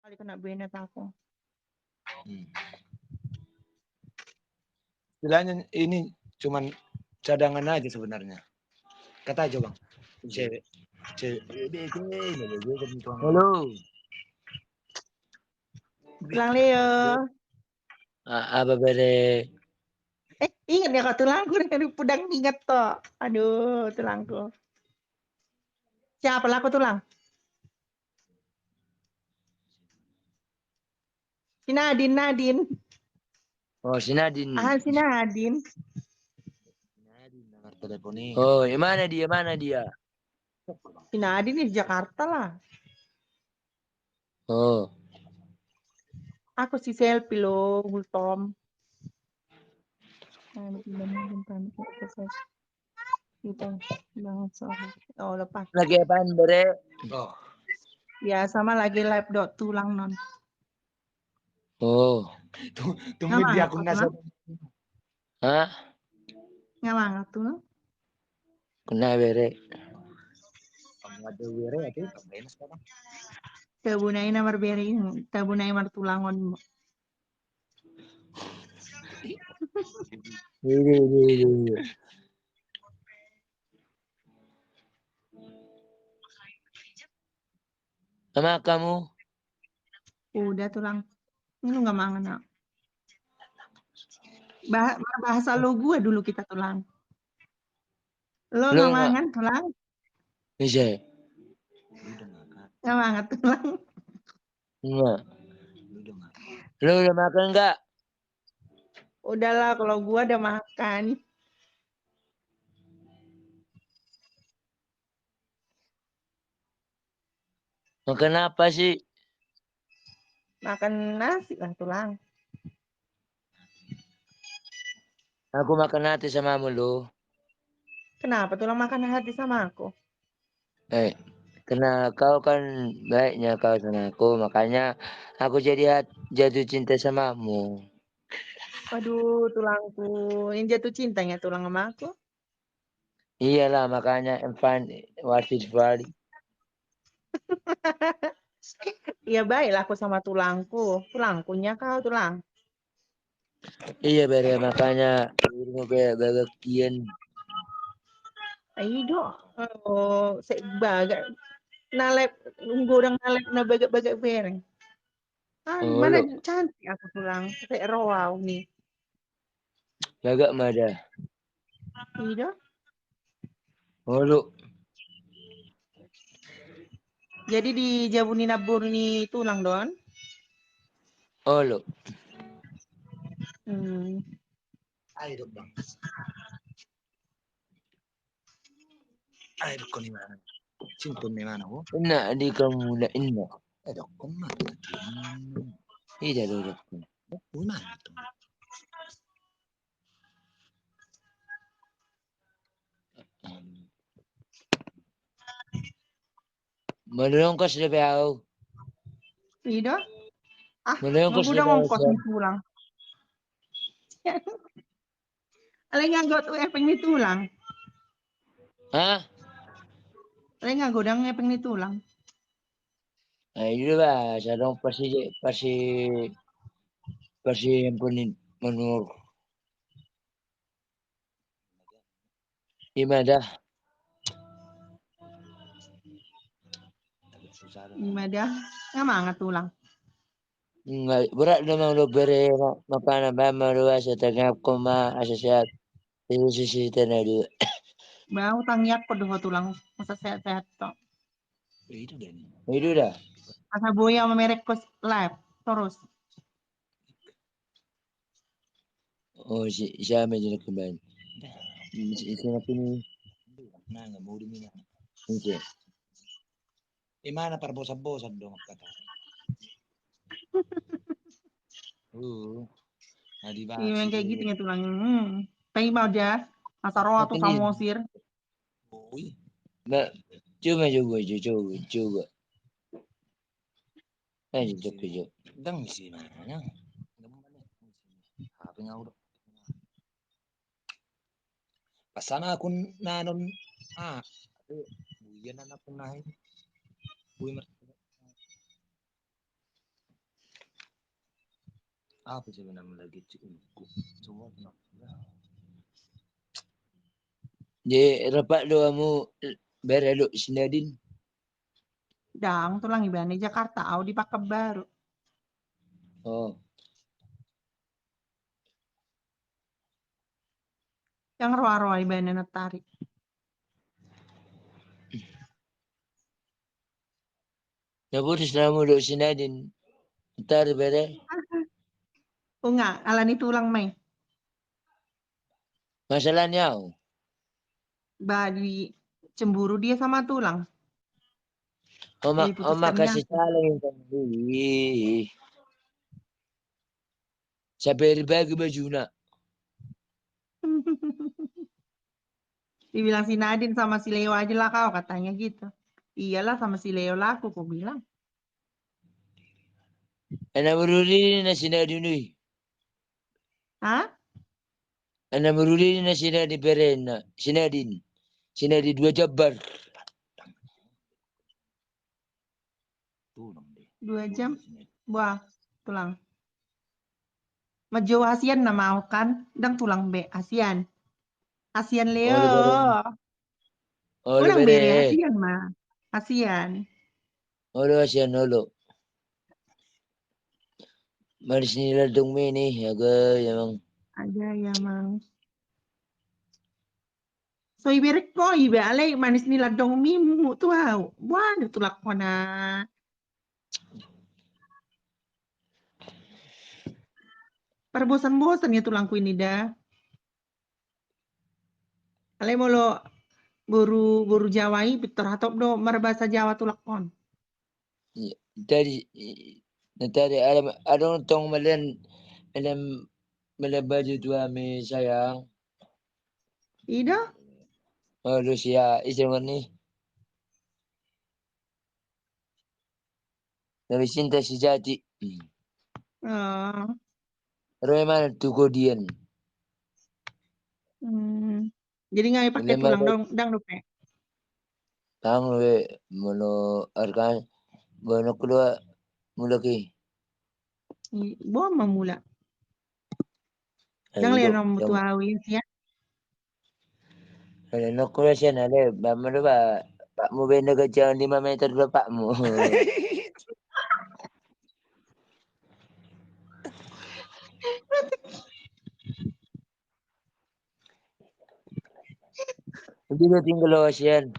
Kali kena benet aku. Istilahnya ini cuman cadangan aja sebenarnya. Kata aja bang. Cewek. Halo. Tulang Leo. Apa bere? Ingat ya kak tulangku dari pedang ingat toh. Aduh tulangku. Siapa lah aku tulang? Si Nadine. Oh, si Nadine. Si Nadine. Nomor telepon ini. Oh, mana dia? Si Nadine di Jakarta lah. Oh. Aku si selfie lo, Gultom. Oh lepas. Lagi apaan bere? Oh. Ya sama lagi live tulang non. Oh. Tunggu di akun nasab. Hah? Nggak tuh. Kena bere. Kamu ada wire ya tuh. Kamu enak sekarang. Tabunai nomor beri. Tabunai nomor tulangon. Ini. Sama kamu? Udah tulang. Ini nggak mangan nak. Bahasa lo gue dulu kita tulang. Lo nggak mangan tulang? Bisa. Nggak mangan tulang. Enggak. Lu udah makan enggak? Udahlah kalau gua udah makan. Makan apa sih? Makan nasi lah tulang. Aku makan hati sama lu. Kenapa tulang makan hati sama aku? Karena kau kan baiknya kau sama aku, makanya aku jadi jatuh cinta samamu. Aduh tulangku, ini jatuh cintanya tulang sama aku. Iyalah makanya I'm fine what is body. Iya baiklah aku sama tulangku. Tulangkunya kau tulang. Iya bare makanya ilmu bagian. Ayo oh baga nalep nggodang nalep na baga bereng. Mana Lo cantik aku tulang. Kayak rawau nih. gagak mada. Iya. Lo. Jadi di Jabuni Nabur nih tulang don. Lo. Ayo bang. Ayo kau di mana? Simpun di mana oh? Inna di kamu na inna. Ayo kau mana? Iya lo. Oh mana tuh? Menurut kau sudah tahu. Iya. Menurut kau sudah Ngagudang ongkos nih tulang. Alay nga got epeng ni tulang. Hah? Alay nga godang epeng ni tulang. Nah, itu lah, sadong pasti yang menurut gimana? Gimana? Nga mga tulang. Nggak berat memang lo beri makanan memang luas setengah koma asasiat itu sisi tenaga. Ba utang yak ko doho tulang masa sehat-sehat to. Itu dah. Asa boya mamerek ko live terus. Oh siapa yang kembali? Siapa ini? Nah nggak mau diminyak. Oke. Mana perbosan-bosan dong kata. Nah dibahas. Iya kayak gitu ya tulang. Tapi mau aja. Asa roa tuh samosir. Mbak, coba. Ayo coba. Dang sih mana? HP ngau. Pasana akun nanon buyan anak pun nahin. Apa sebenarnya lagi cukup semua tenang. Di rapat do kamu bere do sinadin. Dang, tulang ibane Jakarta, au di Baru. Oh, Yang roa-roa ibane natarik. naputus na mo do sinadin. Ntar bere. Oh enggak, alani tulang mai. Masalahnya oh. Badi cemburu dia sama tulang. Oma Jadi putuskan kasih nyatu. salah yang tadi. Sampai bagi baju nak. Dibilang si Nadine sama si Leo aja lah kau katanya gitu. Iyalah sama si Leo lah aku bilang. Anak beruli na sinadin ni. Hah? Anak beruli na sinadin bere na. Sinadin. Sinadin 2 Jabar. Tulang deh. 2 jam. Wah, tulang. Majo ASEAN na mau kan? Dang tulang be ASEAN. ASEAN Leo. Ole bere. Ole Orang bere bere. ASEAN mah. ASEAN. Ole asian olo. Manis nila dong mini. Aga yang. Ada ya mang. So iberek ko ibe ale manis nila dong mimu tu hau. Wah, tulak ko na. Perbosan-bosan ya tulangku ini dah. Ale molo buru Jawai bitor hatop do marabasa Jawa tulak kon. Tadi. Tadi ada tong malian. Malam baju tua mi sayang. Ida? Oh, Lucia. Isang ni. Dari cinta sejati. Oh. Roman Tugodian. Jadi nggak pakai tulang dang dope. Tang we mono arkan mono kedua mulaki. Bom mamula. Dang le nom tu awi ya. Kalau nak kuliah sian ale, bapa tu pak mu benda kerja 5 meter dua pak mu. Jadi dia tinggal lo sian.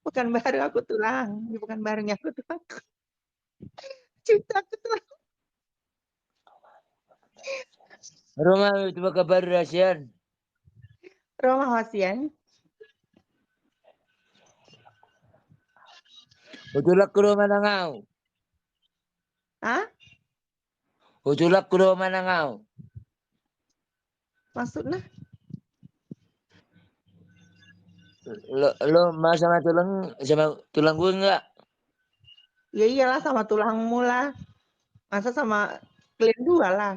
Bukan baru aku tulang, bukan barunya aku tulang. Cinta aku tulang. Roma itu kabar sian. Roma hasian. Utulak ko Roma na ngau. Hah? Utulak ko Roma na ngau. Maksudnya? Lo mau sama tulang gue enggak? Ya iyalah sama tulangmu lah. Masa sama kalian dua lah.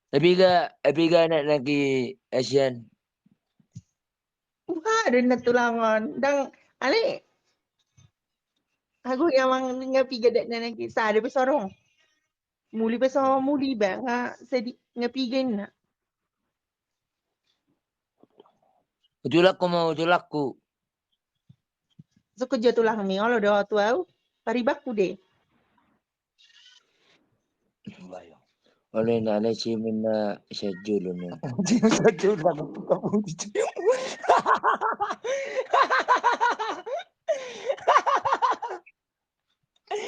Tapi ga anak lagi Asian. Wah, ada tulangan. Dang, ale aku emang ngapiga dak na kisah ada besorong. Muli beso muli ba nga sedi ngapigain na. Utulak ko mau utulak ko. So kerja tulang ni kalau dah tu au paribaku deh. Bayang. Oleh nak cimin na schedule no. Saja lang kamu dicium.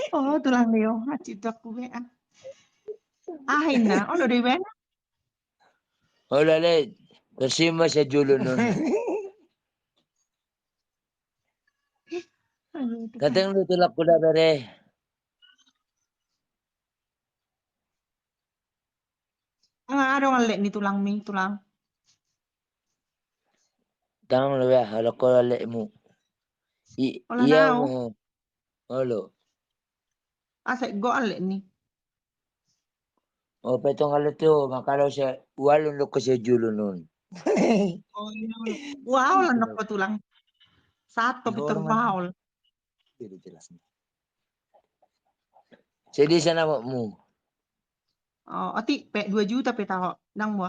Oh, tulang Leo, acit aku be. Ahin na, ono deh ben. Oleh le, tersima schedule no. Kateng lu tulak ko bere. Ada ngalek ni tulang mi, tulang. Tang lu ya, halak ko lek mu. Olah Iya nao, mo. Halo. asek go alek ni. O petong alat tu, makalaw siya, walong lo ko schedule nun. Oh, iya. Wow, lah napa tulang. Satu Peter Dihormat. Paul. Itu jelas. Jadi sana mu. Oh, ati pe 2 juta pe tahu. Nang mo.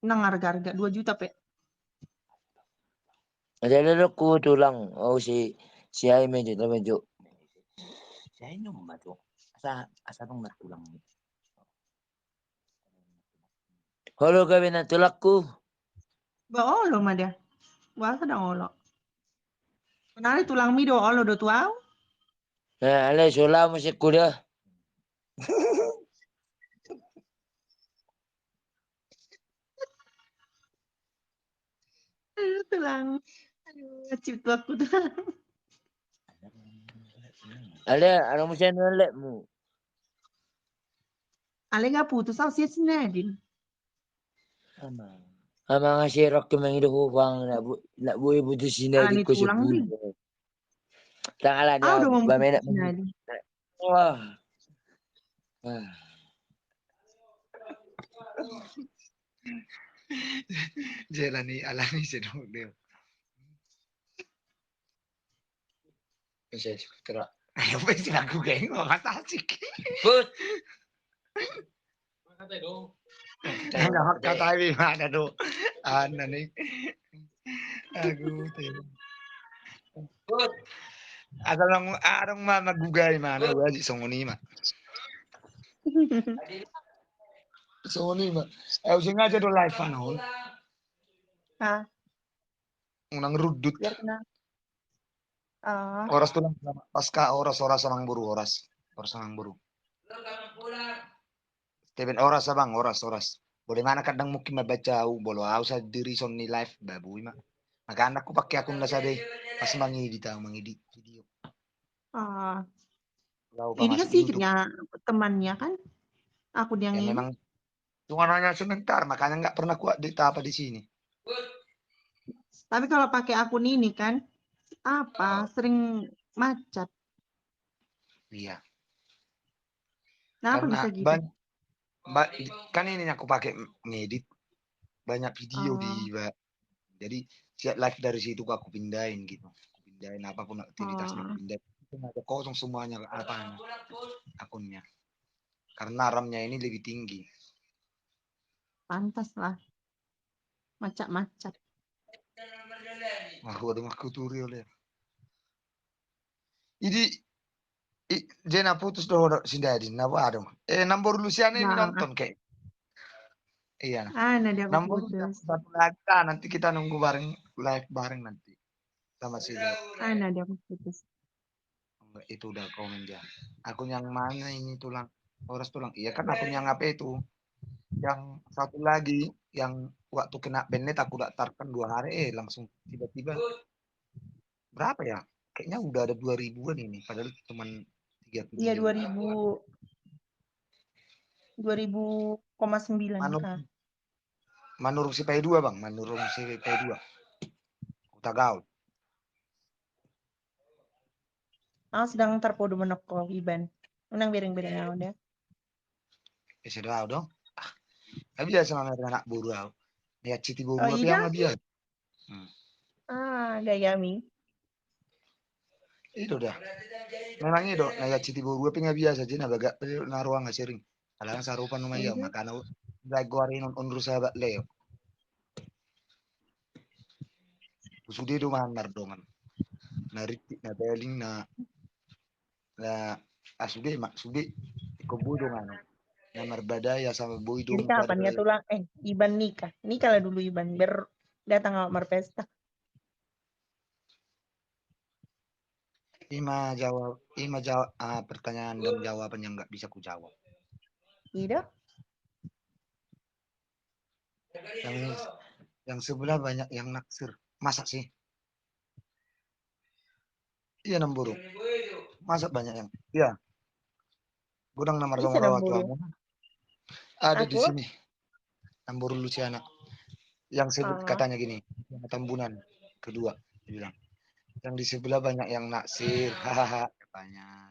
Nang harga-harga 2 juta pe. Ada ku tulang. Oh si Aime itu medyo. Saya nyum tu. Asa tong natulang. Holo kami na tulakku. Ba olo mah dia. Wasa dang olo. Kenali tulang mi do olo do tuau. Nah, ale sola mo si kuda. Aduh, tulang. Aduh, cipta aku tulang. Ale, ano mo siya nalala mo? Ale nggak putus au sia sinadin. Ama. Ang mga sirok yung mga inuhupang na buhay buto Ala sinedit ni ko sa tulang buhay. di. Tangala niya, Au do mau ba may na... putus sinadin. Wah. Ah. Jelani alani sino dia. Kasi kira. Ayo pa sinagu kayo makasasik. Put! Enggak kata mana do. Ana nih. Aduh, tayo. Put! Asal lang arang magugay mana wa si Sony ma. Sony ma. Eh using aja do live ano. Ah, Unang rudut. biar kena. Ah, Oras tuh lang pasca oras samang buru oras. Oras samang buru. Steven oras bang oras. Boleh mana kadang mungkin mabaca bolo au sa diri son ni live babu ma. Nag-anak ko pakai akong nasa de pas mangedit video. ah. Kalau pa Ini kan masuk YouTube. secretnya temannya kan. Akun yang Ya ini. memang cuma nanya sebentar, makanya nggak pernah kuat di apa di sini. Tapi kalau pakai akun ini kan apa sering macet. Iya. Kenapa Karena bisa gitu? kan ini aku pakai ngedit banyak video di jadi live dari situ aku pindahin gitu. Aku pindahin apapun aktivitasnya aku pindahin. Itu ada kosong semuanya apa akunnya. Karena RAM-nya ini lebih tinggi. Pantas lah. Macet-macet. Aku ada aku turi oleh. Jadi Jena putus do sindadin na ba nombor Luciana ini Nah, nonton kayak. Iya. nah dia aku Nombor putus. satu lagi nanti kita nunggu bareng live bareng nanti sama si Leo. Nah dia aku putus. Enggak, itu udah komen dia. Akun yang mana ini tulang? Horas tulang. Iya kan akun yang apa itu? Yang satu lagi yang waktu kena banned aku daftarkan 2 hari langsung tiba-tiba berapa ya? Kayaknya udah ada 2000-an ini padahal cuma 3 Iya video. 2000,9 kah? Manurung si P2 bang, manurung si P2. Udah gaul. Aku sedang terpodo menoko Iban. Menang bereng-bereng aku dia. Ya sudah dong. Tapi biasa sama anak buru aku. Ya citi buru Oh tapi iya? yang dia. Gaya mi. Itu dah. Memang itu, nah ya citi buru tapi nggak biasa aja, nah baga naruang nggak sering. Alang sarupan rumah ya, Iya. makanya gagorin undur sahabat Leo. Sudah itu manar dongan. Nariti, na beling na asude mak sude kebu dongan. Na marbadaya sama boy Jadi dong kapan ya tulang? Iban nikah. Nikah lah dulu Iban. Biar datang awak marpesta. Ima jawab pertanyaan dan jawaban yang nggak bisa ku jawab. Iya. Yang sebelah banyak yang naksir. Masa sih? Iya namburu. Masa banyak yang? Iya. Gudang nomor Bisa nomor namburu. tuamu. Ada di Aku? sini. Namburu Luciana. Yang katanya gini, Tambunan kedua dia bilang. Yang di sebelah banyak yang naksir, hahaha katanya.